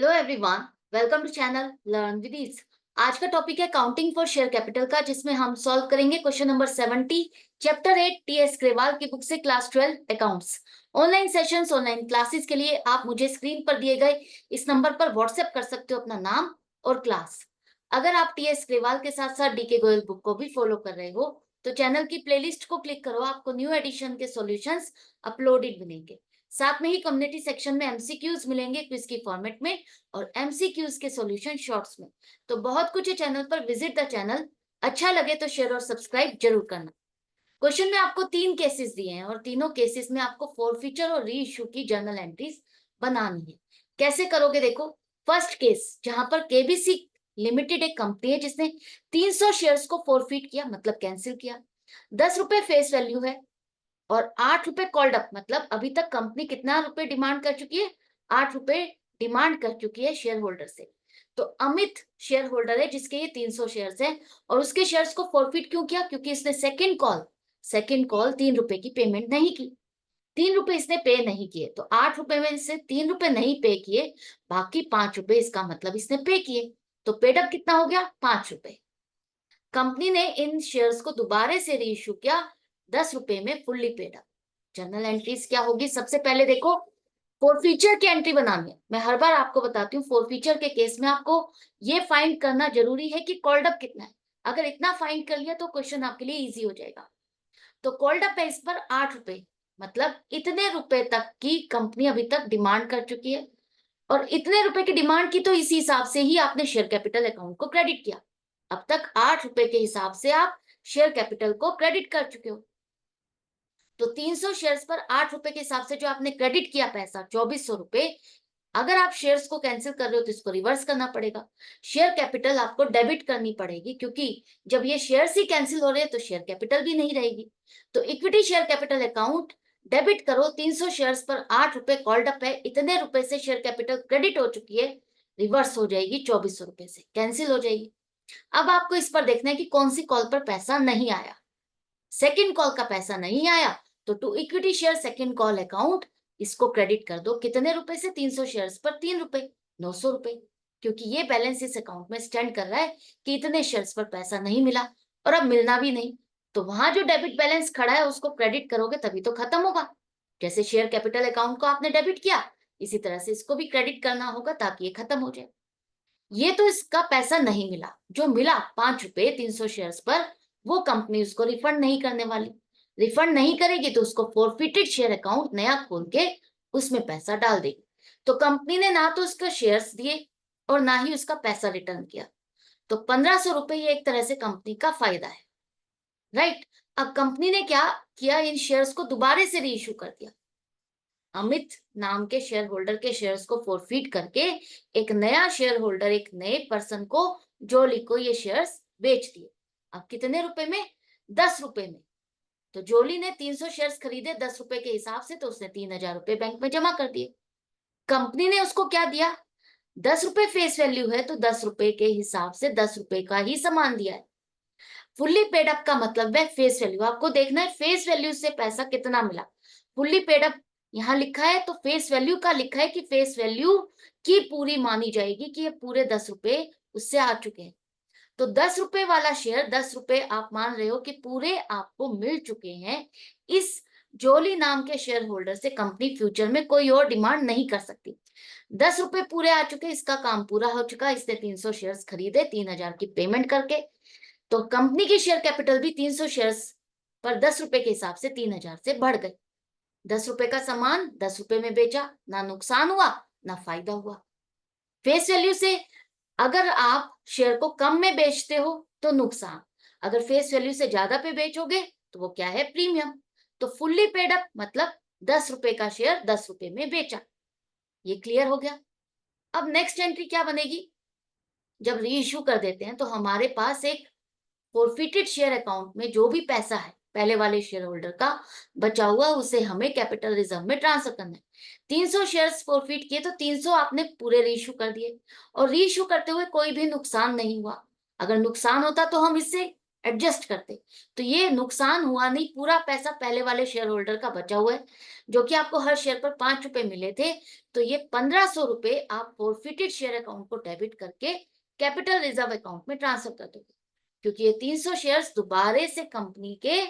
Hello everyone, welcome to channel learn with ease. आज का topic है काउंटिंग फॉर शेयर कैपिटल का, जिसमें हम सॉल्व करेंगे question number 70, chapter 8 TS Grewal की बुक से, class 12 accounts. Online sessions, online classes के लिए आप मुझे स्क्रीन पर दिए गए इस नंबर पर व्हाट्सएप कर सकते हो अपना नाम और क्लास। अगर आप टीएस ग्रेवाल के साथ साथ डीके गोयल बुक को भी फॉलो कर रहे हो तो चैनल की प्लेलिस्ट को क्लिक करो, आपको न्यू एडिशन के सॉल्यूशंस अपलोडेड मिलेंगे। साथ में ही कम्युनिटी सेक्शन में एमसीक्यूज मिलेंगे क्विज की फॉर्मेट में और एमसीक्यूज के सॉल्यूशन शॉर्ट्स में। तो बहुत कुछ है चैनल पर, विजिट द चैनल। अच्छा लगे तो शेयर और सब्सक्राइब जरूर करना। क्वेश्चन में आपको 3 केसेस दिए हैं और तीनों केसेस में आपको फॉरफीचर और री इश्यू की जर्नल एंट्रीज बनानी है। कैसे करोगे देखो। फर्स्ट केस, जहां पर केबीसी लिमिटेड एक कंपनी है जिसने 300 शेयर्स को फॉरफीट किया, मतलब कैंसिल किया। 10 रुपए फेस वैल्यू है और 8 रुपए कॉल्ड अप, मतलब अभी तक कंपनी कितना रुपए डिमांड कर चुकी है? 8 रुपए डिमांड कर चुकी है शेयर होल्डर से। तो अमित शेयर होल्डर है जिसके ये 300 शेयर्स हैं और उसके शेयर्स को फॉरफिट क्यों किया? क्योंकि इसने सेकेंड कॉल 3 रुपए की पेमेंट नहीं की। 3 रुपए इसने पे नहीं किए, तो 8 रुपए में से 3 रुपए नहीं पे किए, बाकी 5 रुपए इसका मतलब इसने पे किए। तो पेडअप कितना हो गया? 5 रुपए। कंपनी ने इन शेयर्स को दोबारा से रीइश्यू किया 10 रुपए में, fully paid up. Journal entries क्या होगी? सबसे पहले देखो, फॉरफीचर की एंट्री बनानी है। मैं हर बार आपको बताती हूँ, फॉरफीचर के केस में आपको ये फाइंड करना जरूरी है कि कॉल्ड अप कितना है। अगर इतना फाइंड कर लिया तो क्वेश्चन आपके लिए इजी हो जाएगा। तो कॉल्ड अप है इस पर 8 रुपए, मतलब इतने रुपए तक की कंपनी अभी तक डिमांड कर चुकी है और इतने रुपए की डिमांड की, तो इसी हिसाब से ही आपने शेयर कैपिटल अकाउंट को क्रेडिट किया। अब तक 8 रुपए के हिसाब से आप शेयर कैपिटल को क्रेडिट कर चुके हो। तो 300 शेयर्स पर 8 रुपए के हिसाब से जो आपने क्रेडिट किया पैसा 2400 रुपए, अगर आप शेयर्स को कैंसिल कर रहे हो तो इसको रिवर्स करना पड़ेगा। शेयर कैपिटल आपको डेबिट करनी पड़ेगी, क्योंकि जब ये शेयर्स ही कैंसिल हो रहे हैं तो शेयर कैपिटल भी नहीं रहेगी। तो equity share capital account debit करो। 300 शेयर्स पर 8 रुपए कॉल्ड अप है, इतने रुपए से शेयर कैपिटल क्रेडिट हो चुकी है, रिवर्स हो जाएगी 2400 रुपए से, कैंसिल हो जाएगी। अब आपको इस पर देखना है कि कौन सी कॉल पर पैसा नहीं आया। सेकेंड कॉल का पैसा नहीं आया तो to equity share second call account इसको क्रेडिट कर दो। कितने रुपए से? 300 शेयर्स पर 3 रुपए, 900 रुपए। क्योंकि ये बैलेंस इस अकाउंट में स्टैंड कर रहा है कि इतने शेयर्स पर पैसा नहीं मिला और अब मिलना भी नहीं। तो वहां जो डेबिट बैलेंस खड़ा है उसको क्रेडिट करोगे तभी तो खत्म होगा। जैसे शेयर कैपिटल अकाउंट को आपने डेबिट किया, इसी तरह से इसको भी क्रेडिट करना होगा ताकि ये खत्म हो जाए। ये तो इसका पैसा नहीं मिला। जो मिला 5 रुपए 300 शेयर्स पर, वो कंपनी उसको रिफंड नहीं करने वाली। रिफंड नहीं करेगी तो उसको फोरफिटेड शेयर अकाउंट नया खोल के उसमें पैसा डाल देगी। तो कंपनी ने ना तो उसका शेयर्स दिए और ना ही उसका पैसा रिटर्न किया। तो 1500 रुपए ये एक तरह से कंपनी का फायदा है, राइट। अब कंपनी ने क्या किया? इन शेयर्स को दोबारा से री इश्यू कर दिया। अमित नाम के शेयर होल्डर के शेयर्स को फोरफीट करके एक नया शेयर होल्डर, एक नए पर्सन को, जोली को, ये शेयर्स बेच दिए। अब कितने रुपए में? 10 रुपए में। तो जोली ने 300 शेयर्स खरीदे 10 रुपए के हिसाब से, तो उसने 3000 रुपए बैंक में जमा कर दिए। कंपनी ने उसको क्या दिया? 10 रुपए फेस वैल्यू है तो 10 रुपए के हिसाब से 10 रुपए का ही सामान दिया है। फुल्ली पेड अप का मतलब है फेस वैल्यू। आपको देखना है फेस वैल्यू से पैसा कितना मिला। फुल्ली पेड अप यहाँ लिखा है तो फेस वैल्यू का लिखा है कि फेस वैल्यू की पूरी मानी जाएगी कि ये पूरे 10 रुपए उससे आ चुके हैं। तो 10 रुपए वाला शेयर 10 रुपए आप मान रहे हो कि पूरे आपको मिल चुके हैं। इस जोली नाम के शेयर होल्डर से कंपनी फ्यूचर में कोई और डिमांड नहीं कर सकती। 10 रुपए पूरे आ चुके, इसका काम पूरा हो चुका। इसने 300 शेयर्स खरीदे 3000 की पेमेंट करके। तो कंपनी की शेयर कैपिटल भी 300 शेयर्स पर 10 रुपए के हिसाब से 3000 से बढ़ गई। 10 रुपए का सामान 10 रुपए में बेचा, ना नुकसान हुआ ना फायदा हुआ। फेस वैल्यू से अगर आप शेयर को कम में बेचते हो तो नुकसान, अगर फेस वैल्यू से ज्यादा पे बेचोगे तो वो क्या है? प्रीमियम। तो फुल्ली पेड अप मतलब 10 रुपए का शेयर 10 रुपए में बेचा। ये क्लियर हो गया। अब नेक्स्ट एंट्री क्या बनेगी? जब री इश्यू कर देते हैं तो हमारे पास एक फॉरफिटेड शेयर अकाउंट में जो भी पैसा है पहले वाले शेयर होल्डर का बचा हुआ, उसे हमें कैपिटल रिजर्व में ट्रांसफर करना है। 300 शेयर्स फॉरफिट किए तो 300 आपने पूरे रीइश्यू कर दिए और रीइश्यू करते हुए कोई भी नुकसान नहीं हुआ। अगर नुकसान होता तो हम इससे एडजस्ट करते तो ये नुकसान हुआ नहीं, पूरा पैसा पहले वाले शेयर होल्डर का बचा हुआ है, जो कि आपको हर शेयर पर 5 रुपए मिले थे। तो ये 1500 रुपए आप फॉरफिटेड शेयर अकाउंट को डेबिट करके कैपिटल रिजर्व अकाउंट में ट्रांसफर कर दोगे, क्योंकि ये 300 शेयर्स दोबारा से कंपनी के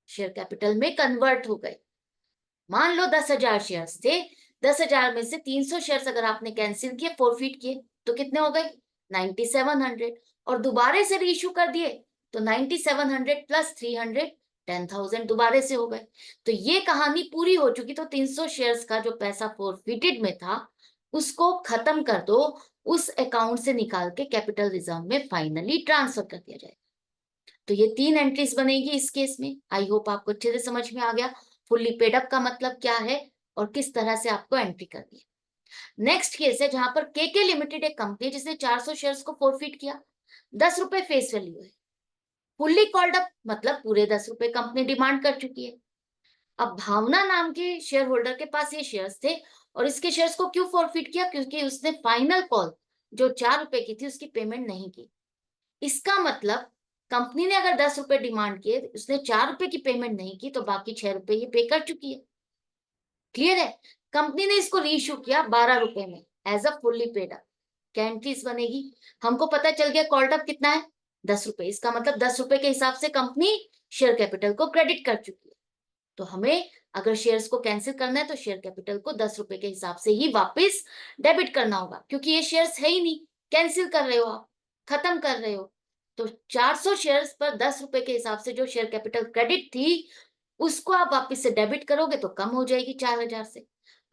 शेयर कैपिटल में कन्वर्ट हो गए। मान लो 10,000 शेयर्स थे, 10,000 में से 300 शेयर्स अगर आपने कैंसिल किए, फॉरफिट किए, तो कितने हो गए? 9700। और दोबारा से रीइश्यू कर दिए तो 9700 प्लस 300 10,000 दोबारा से हो गए। तो ये कहानी पूरी हो चुकी। तो 300 शेयर्स का जो पैसा फॉरफिटेड में था उसको खत्म कर दो, उस अकाउंट से निकाल के कैपिटल रिजर्व में फाइनली ट्रांसफर कर दिया जाए। तो ये 3 एंट्रीज बनेगी इस केस में। आई होप आपको अच्छे से समझ में आ गया फुल्ली पेड अप का मतलब क्या है और किस तरह से आपको एंट्री करनी है। नेक्स्ट केस है जहां पर केके लिमिटेड एक कंपनी जिसने 400 शेयर्स को फॉरफिट किया, 10 रुपए फेस वैल्यू है, फुल्ली कॉल्ड अप मतलब पूरे 10 रुपए कंपनी डिमांड कर चुकी है। अब भावना नाम के शेयर होल्डर के पास ये शेयर्स थे और इसके शेयर्स को क्यों फॉरफिट किया? क्योंकि उसने फाइनल कॉल जो 4 रुपए की थी उसकी पेमेंट नहीं की। इसका मतलब कंपनी ने अगर 10 रुपए डिमांड किए, उसने 4 रुपए की पेमेंट नहीं की, तो बाकी 6 रुपए ये पे कर चुकी है। क्लियर है? कंपनी ने इसको रीइश्यू किया 12 रुपए में as a fully paid up. क्या एंट्रीज बनेगी? हमको पता चल गया कॉल्ड अप कितना है, 10 रुपए। इसका मतलब 10 रुपए के हिसाब से कंपनी शेयर कैपिटल को क्रेडिट कर चुकी है। तो हमें अगर शेयर्स को कैंसिल करना है तो शेयर कैपिटल को 10 रुपए के हिसाब से ही वापस डेबिट करना होगा, क्योंकि ये शेयर्स है ही नहीं, कैंसिल कर रहे हो आप, खत्म कर रहे हो। तो 400 शेयर्स पर 10 रुपए के हिसाब से जो शेयर कैपिटल क्रेडिट थी उसको आप वापस से डेबिट करोगे तो कम हो जाएगी 4,000 से।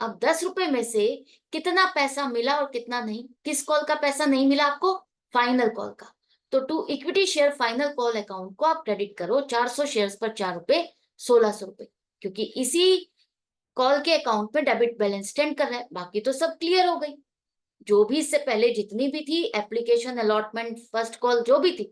अब 10 रुपए में से कितना पैसा मिला और कितना नहीं? किस कॉल का पैसा नहीं मिला आपको? फाइनल कॉल का। तो to equity share final call account को आप क्रेडिट करो 400 शेयर्स पर 4 रुपए, 1600 रुपए, क्योंकि इसी कॉल के अकाउंट में डेबिट बैलेंस स्टैंड कर रहा है। बाकी तो सब क्लियर हो गई, जो भी इससे पहले जितनी भी थी एप्लीकेशन, अलॉटमेंट, फर्स्ट कॉल जो भी थी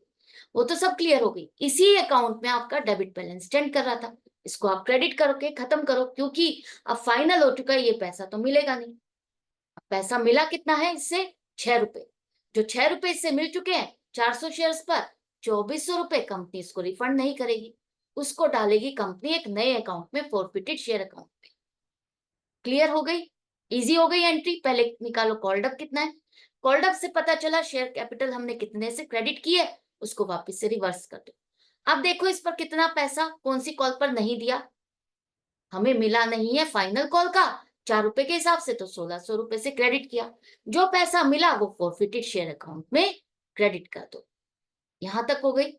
वो तो सब क्लियर हो गई। इसी अकाउंट में आपका डेबिट बैलेंस स्टैंड कर रहा था, इसको आप क्रेडिट करके खत्म करो, क्योंकि अब फाइनल हो चुका है, ये पैसा तो मिलेगा नहीं। अब पैसा मिला कितना है इससे? 6 रुपए। जो 6 रुपए इससे मिल चुके हैं 400 शेयर्स पर, 2400 रुपए कंपनी इसको रिफंड नहीं करेगी, उसको डालेगी कंपनी एक नए अकाउंट में, फॉरफिटेड शेयर अकाउंट में। क्लियर हो गई? इजी हो गई एंट्री। पहले निकालो कॉल्ड अप कितना है, कॉल्ड अप से पता चला शेयर कैपिटल हमने कितने से क्रेडिट किए, उसको वापस से रिवर्स कर दो। अब देखो इस पर कितना पैसा कौन सी कॉल पर नहीं दिया, हमें मिला नहीं है फाइनल कॉल का 4 रुपए के हिसाब से, तो 1600 रुपए से क्रेडिट किया। जो पैसा मिला वो फॉरफिटेड शेयर अकाउंट में क्रेडिट कर दो। यहां तक हो गई।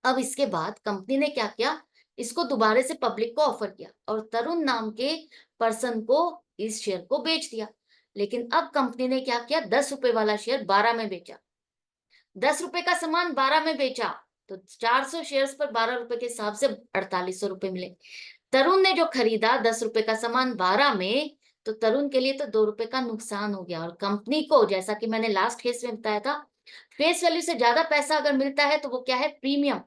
अब इसके बाद कंपनी ने क्या किया, इसको दोबारा से पब्लिक को ऑफर किया और तरुण नाम के पर्सन को इस शेयर को बेच दिया। लेकिन अब कंपनी ने क्या किया, 10 रुपए वाला शेयर 12 में बेचा। 10 रुपए का सामान 12 में बेचा तो 400 शेयर्स पर 12 रुपए के हिसाब से 4800 रुपए मिले। तरुण ने जो खरीदा 10 रुपए का सामान 12 में, तो तरुण के लिए तो 2 रुपए का नुकसान हो गया। और कंपनी को, जैसा कि मैंने लास्ट केस में बताया था, फेस वैल्यू से ज्यादा पैसा अगर मिलता है तो वो क्या है, प्रीमियम।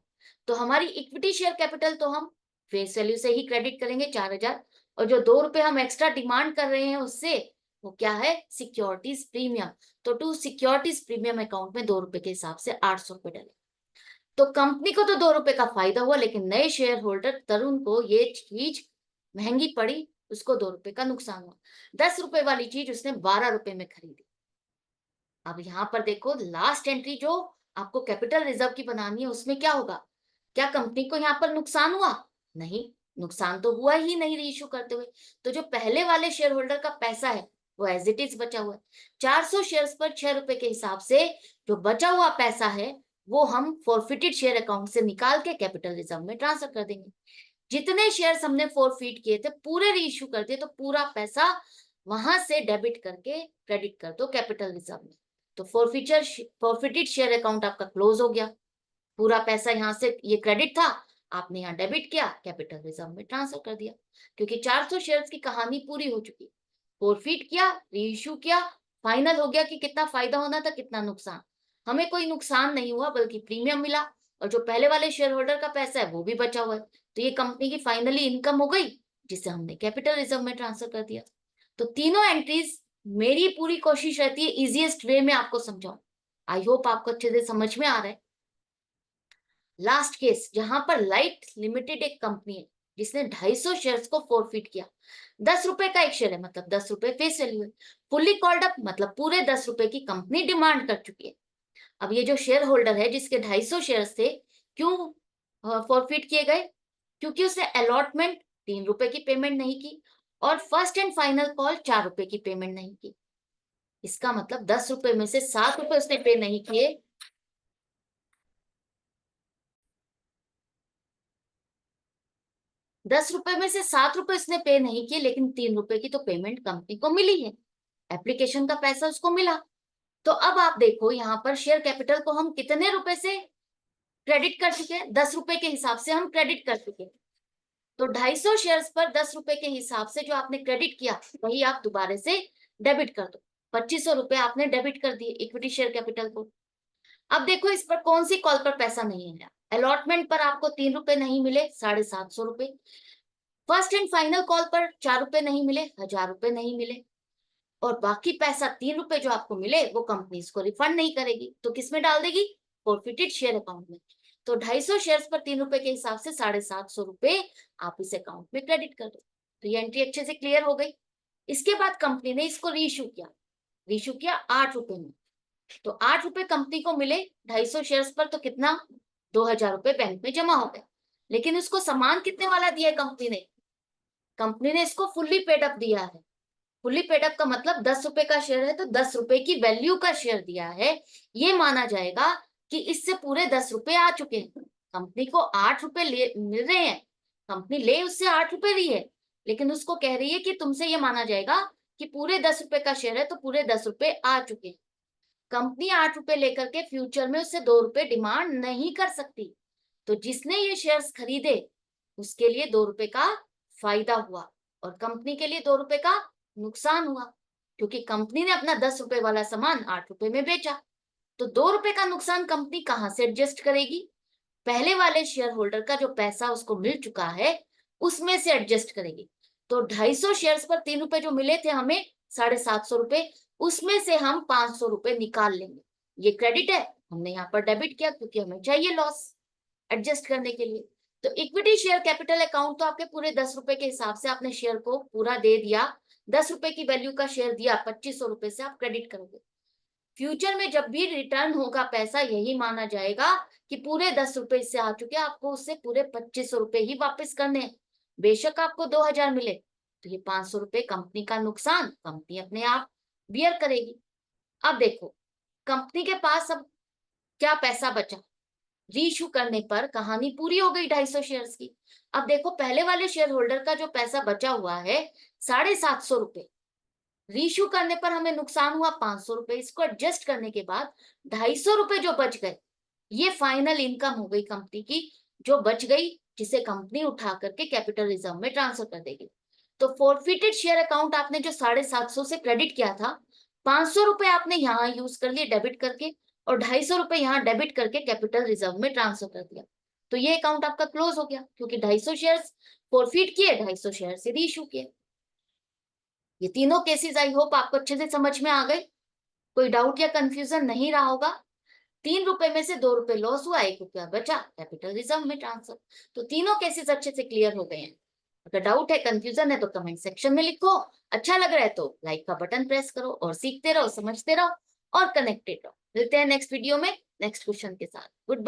तो हमारी इक्विटी शेयर कैपिटल तो हम फेस वैल्यू से ही क्रेडिट करेंगे 4,000, और जो 2 रुपए हम एक्स्ट्रा डिमांड कर रहे हैं उससे, वो क्या है, सिक्योरिटीज प्रीमियम। तो टू सिक्योरिटीज प्रीमियम अकाउंट में 2 रुपए के हिसाब से 800 रुपए डले। तो कंपनी को तो 2 रुपए का फायदा हुआ, लेकिन नए शेयर होल्डर तरुण को ये चीज महंगी पड़ी, उसको 2 रुपए का नुकसान हुआ। 10 रुपए वाली चीज उसने 12 रुपए में खरीदी। अब यहां पर देखो लास्ट एंट्री जो आपको कैपिटल रिजर्व की बनानी है उसमें क्या होगा, क्या कंपनी को यहाँ पर नुकसान हुआ? नहीं, नुकसान तो हुआ ही नहीं रीइश्यू करते हुए। तो जो पहले वाले शेयर होल्डर का पैसा है वो एज इट इज बचा हुआ है। 400 शेयर्स पर 6 रुपए के हिसाब से जो बचा हुआ पैसा है वो हम फॉरफिटेड शेयर अकाउंट से निकाल के कैपिटल रिजर्व में ट्रांसफर कर देंगे। जितने शेयर्स हमने फॉरफिट किए थे पूरे रीइश्यू कर दिए, तो पूरा पैसा वहां से डेबिट करके क्रेडिट कर दो कैपिटल रिजर्व में। तो फॉरफिटेड शेयर अकाउंट आपका क्लोज हो गया। पूरा पैसा यहाँ से ये क्रेडिट था, आपने यहाँ डेबिट किया, कैपिटल रिजर्व में ट्रांसफर कर दिया, क्योंकि 400 शेयर्स की कहानी पूरी हो चुकी। फॉरफिट किया, रीइश्यू किया, फाइनल हो गया कि कितना फायदा होना था कितना नुकसान। हमें कोई नुकसान नहीं हुआ बल्कि प्रीमियम मिला, और जो पहले वाले शेयर होल्डर का पैसा है वो भी बचा हुआ है। तो ये कंपनी की फाइनली इनकम हो गई, जिसे हमने कैपिटल रिजर्व में ट्रांसफर कर दिया। तो तीनों एंट्रीज मेरी पूरी कोशिश रहती है इजीएस्ट वे में आपको समझाऊं। आई होप आपको अच्छे से समझ में आ रहा है। लास्ट केस जहां पर लाइट लिमिटेड एक कंपनी है जिसने 250 शेयर्स को फॉरफिट किया। 10 रुपए का एक शेयर है, मतलब 10 रुपए फेस वैल्यू है। फुल्ली कॉल्ड अप मतलब पूरे 10 रुपए की कंपनी डिमांड कर चुकी है। अब ये जो शेयर होल्डर है जिसके 250 शेयर्स थे, क्यों फॉरफिट किए गए? क्योंकि उसने अलॉटमेंट 3 रुपए की पेमेंट नहीं की और फर्स्ट एंड फाइनल कॉल 4 रुपए की पेमेंट नहीं की। इसका मतलब 10 रुपए में से 7 रुपए उसने पे नहीं किए। 10 रुपए में से 7 रुपए उसने पे नहीं किए, लेकिन 3 रुपए की तो पेमेंट कंपनी को मिली है। एप्लीकेशन का पैसा उसको मिला। तो अब आप देखो यहाँ पर शेयर कैपिटल को हम कितने रुपए से क्रेडिट कर चुके हैं? 10 रुपए के हिसाब से हम क्रेडिट कर चुके हैं। तो 250 शेयर्स पर 10 रुपए के हिसाब से जो आपने क्रेडिट किया वही आप दोबारा से डेबिट कर दो। 2500 रुपए आपने डेबिट कर दिए इक्विटी शेयर कैपिटल को। अब देखो इस पर कौन सी कॉल पर पैसा नहीं है। अलॉटमेंट पर आपको 3 रुपए नहीं मिले, 750 रुपए। फर्स्ट एंड फाइनल कॉल पर 4 रुपए नहीं मिले, 1000 रुपए नहीं मिले। और बाकी पैसा 3 रुपए जो आपको मिले वो कंपनी इसको रिफंड नहीं करेगी, तो किस में डाल देगी? फॉरफिटेड शेयर अकाउंट में। तो 250 शेयर्स पर 3 रुपए के हिसाब से 750 रुपए आप इस अकाउंट में क्रेडिट कर दो। तो ये एंट्री अच्छे से क्लियर हो गई। इसके बाद कंपनी ने इसको रीइश्यू किया। रीइश्यू किया 8 रुपए में। तो 8 रुपए कंपनी को मिले 250 शेयर्स पर, तो कितना? 2000 रुपए बैंक में जमा हो गए। लेकिन उसको सामान कितने वाला दिया है कंपनी ने? कंपनी ने इसको फुल्ली पेड अप दिया है। फुल्ली पेड अप का मतलब 10 रुपए का शेयर है तो 10 रुपए की वैल्यू का शेयर दिया है। ये माना जाएगा कि इससे पूरे 10 रुपए आ चुके हैं। कंपनी को 8 रुपए मिल रहे हैं, कंपनी ले उससे 8 रुपए रही है, लेकिन उसको कह रही है कि तुमसे ये माना जाएगा कि पूरे 10 रुपए का शेयर है तो पूरे 10 रुपए आ चुके हैं। कंपनी 8 रुपए लेकर के फ्यूचर में उससे 2 रुपए डिमांड नहीं कर सकती। तो जिसने ये शेयर्स खरीदे उसके लिए 2 रुपए का फायदा हुआ और कंपनी के लिए 2 रुपए का नुकसान हुआ, क्योंकि कंपनी ने अपना 10 रुपए वाला सामान 8 रुपए में बेचा। तो 2 रुपए का नुकसान कंपनी कहां से एडजस्ट करेगी? पहले वाले शेयर होल्डर का जो पैसा उसको मिल चुका है उसमें से एडजस्ट करेगी। तो 250 शेयर्स पर 3 रुपए जो मिले थे हमें, 750 रुपए, उसमें से हम 500 रुपए निकाल लेंगे। ये क्रेडिट है, हमने यहाँ पर डेबिट किया क्योंकि हमें चाहिए लॉस एडजस्ट करने के लिए। तो इक्विटी शेयर कैपिटल अकाउंट तो आपके पूरे 10 रुपए के हिसाब से आपने शेयर को पूरा दे दिया। 10 रुपए की वैल्यू का शेयर दिया, 2500 रुपए से आप क्रेडिट करोगे। फ्यूचर में जब भी रिटर्न होगा पैसा, यही माना जाएगा कि पूरे 10 रुपए इससे आ चुके, आपको उससे पूरे 2500 रुपए ही वापस करने हैं। बेशक आपको 2000 मिले, तो ये 500 रुपए कंपनी का नुकसान कंपनी अपने आप बियर करेगी। अब देखो कंपनी के पास अब क्या पैसा बचा। रीइश्यू करने पर कहानी पूरी हो गई 250 शेयर्स की। अब देखो पहले वाले शेयर होल्डर का जो पैसा बचा हुआ है 750 रुपए, रीइश्यू करने पर हमें नुकसान हुआ 500 रुपए। इसको एडजस्ट करने के बाद 250 रुपए जो बच गए, ये फाइनल इनकम हो गई कंपनी की, जो बच गई, जिसे कंपनी उठा करके कैपिटल रिजर्व में ट्रांसफर कर देगी। तो फॉरफिटेड शेयर अकाउंट आपने जो 750 से क्रेडिट किया था, 500 रुपए आपने यहाँ यूज कर लिए डेबिट करके और 250 रुपए यहाँ डेबिट करके कैपिटल रिजर्व में ट्रांसफर कर दिया। तो ये अकाउंट आपका क्लोज हो गया, क्योंकि 250 शेयर फॉरफिट किए, 250 शेयर से रीइश्यू किए। ये तीनों केसेस आई होप आपको अच्छे से समझ में आ गए। कोई डाउट या कंफ्यूजन नहीं रहा होगा। 3 रुपए में से 2 रुपए लॉस हुआ, 1 रुपया बचा, कैपिटल रिजर्व में ट्रांसफर। तो तीनों केसेस अच्छे से क्लियर हो गए हैं। अगर डाउट है, कंफ्यूजन है तो कमेंट सेक्शन में लिखो। अच्छा लग रहा है तो लाइक का बटन प्रेस करो और सीखते रहो, समझते रहो और कनेक्टेड रहो। मिलते हैं नेक्स्ट वीडियो में नेक्स्ट क्वेश्चन के साथ। Good bye.